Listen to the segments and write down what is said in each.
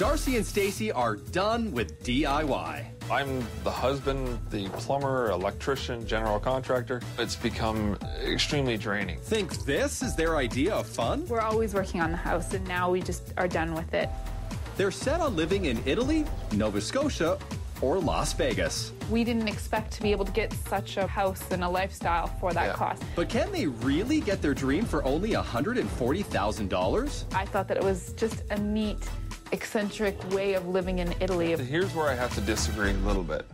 Darcy and Stacy are done with DIY. I'm the husband, the plumber, electrician, general contractor. It's become extremely draining. Think this is their idea of fun? We're always working on the house, and now we just are done with it. They're set on living in Italy, Nova Scotia, or Las Vegas. We didn't expect to be able to get such a house and a lifestyle for that cost. But can they really get their dream for only $140,000? I thought that it was just a neat, eccentric way of living in Italy. Here's where I have to disagree a little bit.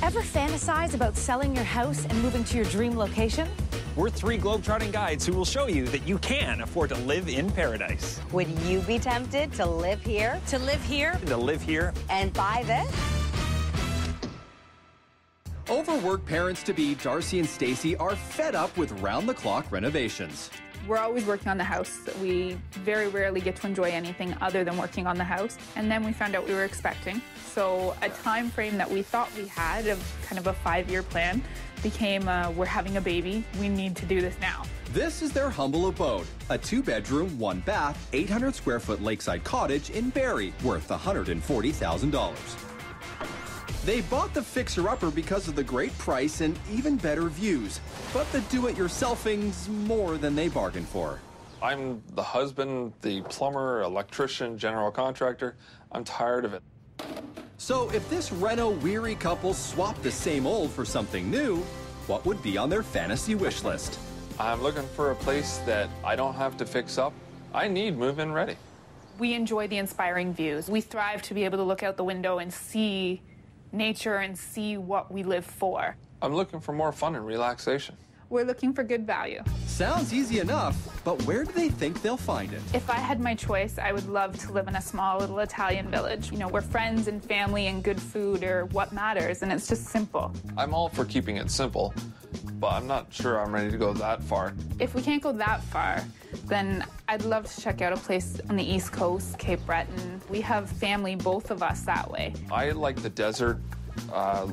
Ever fantasize about selling your house and moving to your dream location? We're three globetrotting guides who will show you that you can afford to live in paradise. Would you be tempted to live here? To live here? To live here? And buy this? Overworked parents-to-be Darcy and Stacy are fed up with round-the-clock renovations. We're always working on the house. We very rarely get to enjoy anything other than working on the house. And then we found out we were expecting. So a time frame that we thought we had of kind of a 5-year plan became we're having a baby. We need to do this now. This is their humble abode, a 2-bedroom, 1-bath, 800-square-foot lakeside cottage in Barrie, worth $140,000. They bought the fixer-upper because of the great price and even better views, but the do-it-yourselfing's more than they bargained for. I'm the husband, the plumber, electrician, general contractor. I'm tired of it. So if this reno-weary couple swapped the same old for something new, what would be on their fantasy wish list? I'm looking for a place that I don't have to fix up. I need move-in ready. We enjoy the inspiring views. We thrive to be able to look out the window and see nature and see what we live for. I'm looking for more fun and relaxation. We're looking for good value. Sounds easy enough, but where do they think they'll find it? If I had my choice, I would love to live in a small little Italian village, you know, where friends and family and good food are what matters, and it's just simple. I'm all for keeping it simple, but I'm not sure I'm ready to go that far. If we can't go that far, then I'd love to check out a place on the East Coast, Cape Breton. We have family, both of us, that way. I like the desert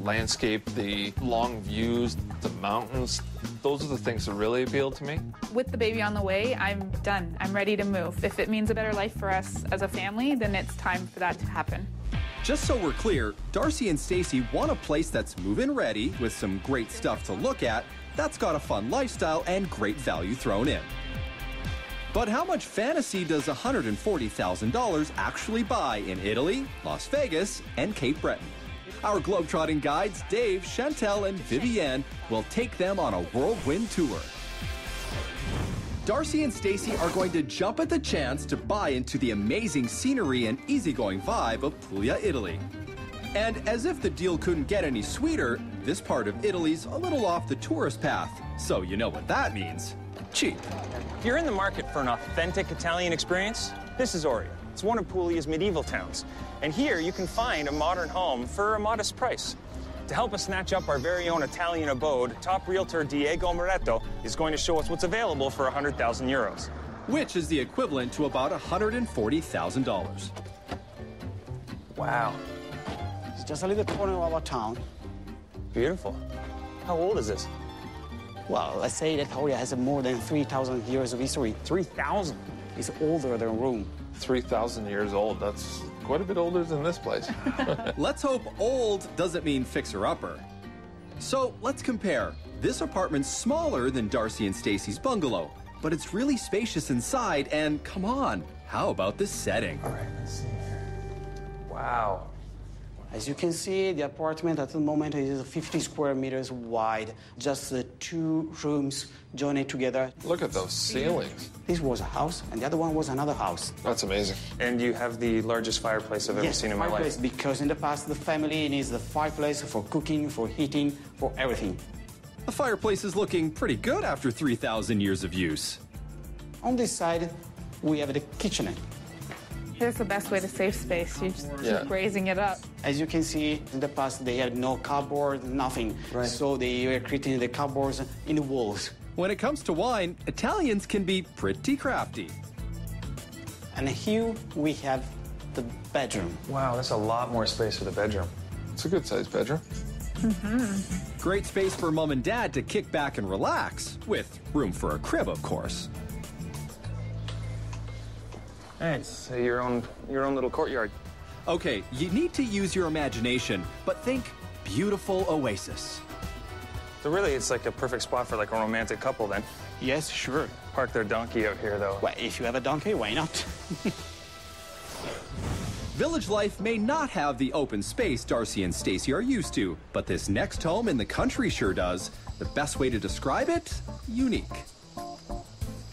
landscape, the long views, the mountains. Those are the things that really appeal to me. With the baby on the way, I'm done. I'm ready to move. If it means a better life for us as a family, then it's time for that to happen. Just so we're clear, Darcy and Stacy want a place that's move-in ready with some great stuff to look at, that's got a fun lifestyle and great value thrown in. But how much fantasy does $140,000 actually buy in Italy, Las Vegas, and Cape Breton? Our globetrotting guides, Dave, Chantel, and Vivienne, will take them on a whirlwind tour. Darcy and Stacy are going to jump at the chance to buy into the amazing scenery and easygoing vibe of Puglia, Italy. And as if the deal couldn't get any sweeter, this part of Italy's a little off the tourist path, so you know what that means. Cheap. If you're in the market for an authentic Italian experience, this is Oria. It's one of Puglia's medieval towns. And here you can find a modern home for a modest price. To help us snatch up our very own Italian abode, top realtor Diego Moretto is going to show us what's available for 100,000 euros. Which is the equivalent to about $140,000. Wow. It's just a little corner of our town. Beautiful. How old is this? Well, let's say that Oria has more than 3,000 years of history. 3,000? It's older than Rome. 3,000 years old. That's quite a bit older than this place. Let's hope old doesn't mean fixer-upper. So let's compare. This apartment's smaller than Darcy and Stacy's bungalow, but it's really spacious inside, and come on, how about this setting? All right, let's see here. Wow. As you can see, the apartment at the moment is 50 square meters wide, just the 2 rooms joined together. Look at those ceilings. This was a house, and the other one was another house. That's amazing. And you have the largest fireplace I've ever seen in my life. Because in the past, the family needs the fireplace for cooking, for heating, for everything. The fireplace is looking pretty good after 3,000 years of use. On this side, we have the kitchenette. Here's the best way to save space. You just keep raising it up. As you can see, in the past, they had no cupboard, nothing. Right. So they were creating the cupboards in the walls. When it comes to wine, Italians can be pretty crafty. And here we have the bedroom. Wow, that's a lot more space for the bedroom. It's a good-sized bedroom. Great space for mom and dad to kick back and relax, with room for a crib, of course. Hey, it's your own little courtyard. Okay, you need to use your imagination, but think beautiful oasis. So really, it's like a perfect spot for like a romantic couple then. Yes, sure. Park their donkey out here though. Well, if you have a donkey, why not? Village life may not have the open space Darcy and Stacy are used to, but this next home in the country sure does. The best way to describe it? Unique.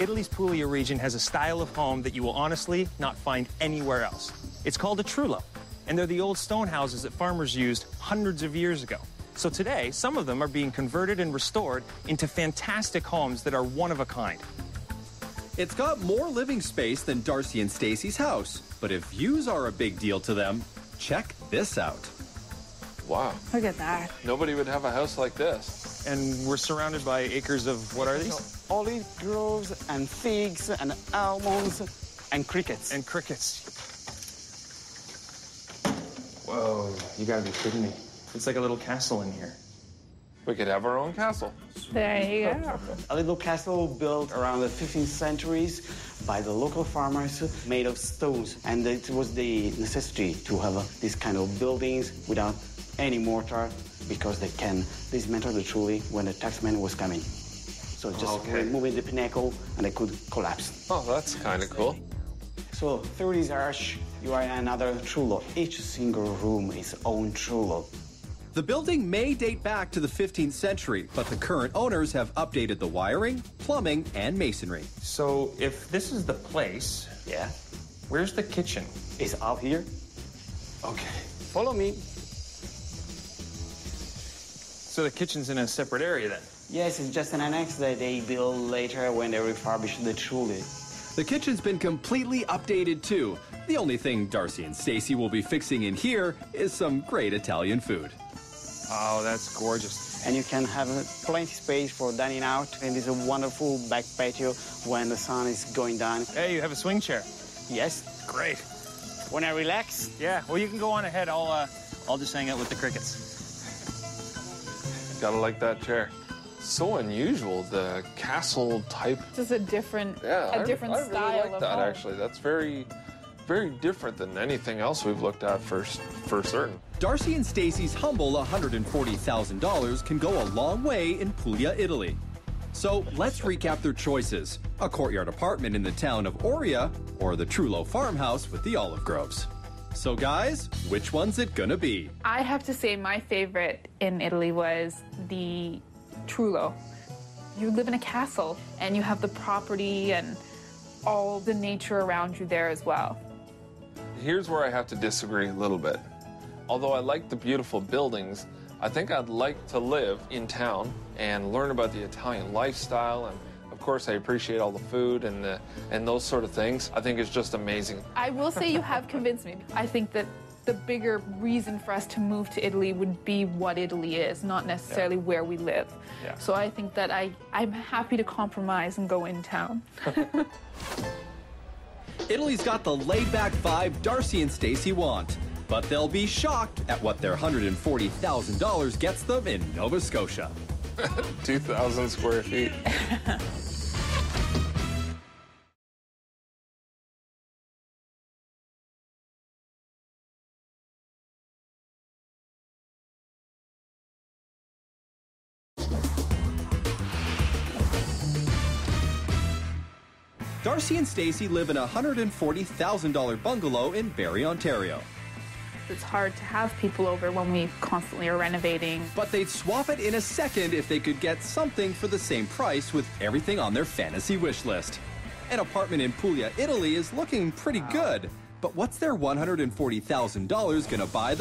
Italy's Puglia region has a style of home that you will honestly not find anywhere else. It's called a trullo, and they're the old stone houses that farmers used hundreds of years ago. So today, some of them are being converted and restored into fantastic homes that are one of a kind. It's got more living space than Darcy and Stacy's house, but if views are a big deal to them, check this out. Wow. Look at that. Nobody would have a house like this. And we're surrounded by acres of, what are these? Olive groves and figs and almonds and crickets. And crickets. Whoa, you gotta be kidding me. It's like a little castle in here. We could have our own castle. There you go. A little castle built around the 15th centuries by the local farmers, made of stones. And it was the necessity to have these kind of buildings without any mortar, because they can dismantle the trolley when the taxman was coming. So just removing the pinnacle and they could collapse. Oh, that's kind of cool. So through this arch, you are in another trullo. Each single room is own trullo. The building may date back to the 15th century, but the current owners have updated the wiring, plumbing, and masonry. So if this is the place, Yeah, where's the kitchen? it's out here. Okay. Follow me. So the kitchen's in a separate area then? Yes, it's just an annex that they built later when they refurbished the trolley. The kitchen's been completely updated too. The only thing Darcy and Stacy will be fixing in here is some great Italian food. Oh, that's gorgeous. And you can have plenty space for dining out, and there's a wonderful back patio when the sun is going down. Hey, you have a swing chair. Yes, Great. when I relax. Yeah, well, you can go on ahead. I'll just hang out with the crickets. Gotta like that chair. So unusual, the castle type. Just a different, Yeah, a different I style really like of that, home. actually. That's very, very different than anything else we've looked at for certain. Darcy and Stacy's humble $140,000 can go a long way in Puglia, Italy. So let's recap their choices: a courtyard apartment in the town of Oria, or the Trullo farmhouse with the olive groves. So guys, which one's it gonna be? I have to say my favorite in Italy was the Trullo. You live in a castle and you have the property and all the nature around you there as well. Here's where I have to disagree a little bit. Although I like the beautiful buildings, I think I'd like to live in town and learn about the Italian lifestyle, and of course I appreciate all the food and those sort of things. I think it's just amazing. I will say you have convinced me. I think that the bigger reason for us to move to Italy would be what Italy is, not necessarily where we live. Yeah. So I think that I'm happy to compromise and go in town. Italy's got the laid-back vibe Darcy and Stacy want, but they'll be shocked at what their $140,000 gets them in Nova Scotia. 2,000 square feet. Darcy and Stacy live in a $140,000 bungalow in Barrie, Ontario. It's hard to have people over when we constantly are renovating. But they'd swap it in a second if they could get something for the same price with everything on their fantasy wish list. An apartment in Puglia, Italy is looking pretty good. But what's their $140,000 gonna buy them?